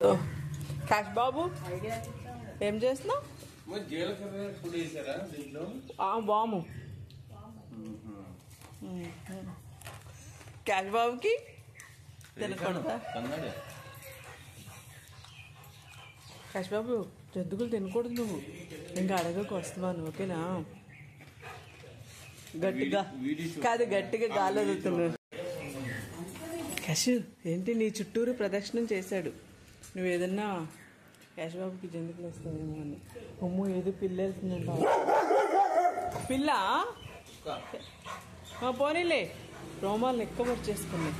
Cache బాబు ఏం చేస్తున్నావు? బాము cache బాబుకి తినకూడదా? కాష్ బాబు జంతువులు తినకూడదు, నువ్వు ఇంకా అడగకు వస్తున్నాను, ఓకేనా? గట్టిగా కాదు, గట్టిగా గాలి వదులుతున్నాను. కాష్ ఏంటి నీ చుట్టూరు ప్రదక్షిణం చేశాడు, నువ్వు ఏదన్నా కాష్ బాబుకి జంతువులు వస్తావేమో అని. అమ్మో ఏదో పిల్ల వెళ్తుందంట. పిల్ల పోనీలే, రోమాలు ఎక్కువ చేసుకున్నాయి.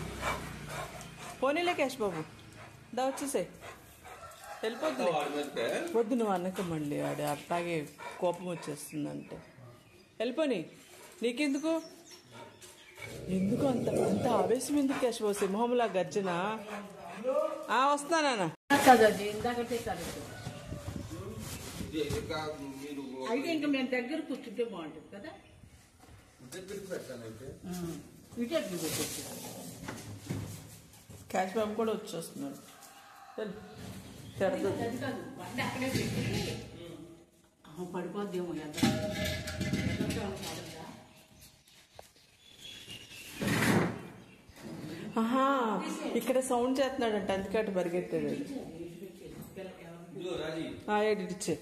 పోనీలే కాష్ బాబు, దా వచ్చేసే, వెళ్ళిపోద్దు. వద్దు నువ్వు అన్నక, మళ్ళీ ఆడు అట్లాగే కోపం వచ్చేస్తుందంటే వెళ్ళిపోని. నీకెందుకు ఎందుకు అంత అంత ఆవేశం ఎందుకు కాష్ బాబు? సింహంలా గర్జన. వస్తానా అయితే ఇంకా మేము దగ్గర కూర్చుంటే బాగుంటుంది కదా. కాష్ బాబు కూడా వచ్చేస్తున్నాడు. అక్కడే పడిపోద్దేమో. ఇక్కడ సౌండ్ చేస్తున్నాడంట, అందుకే అటు పరిగెత్తాడు. ఎడిట్ ఇచ్చే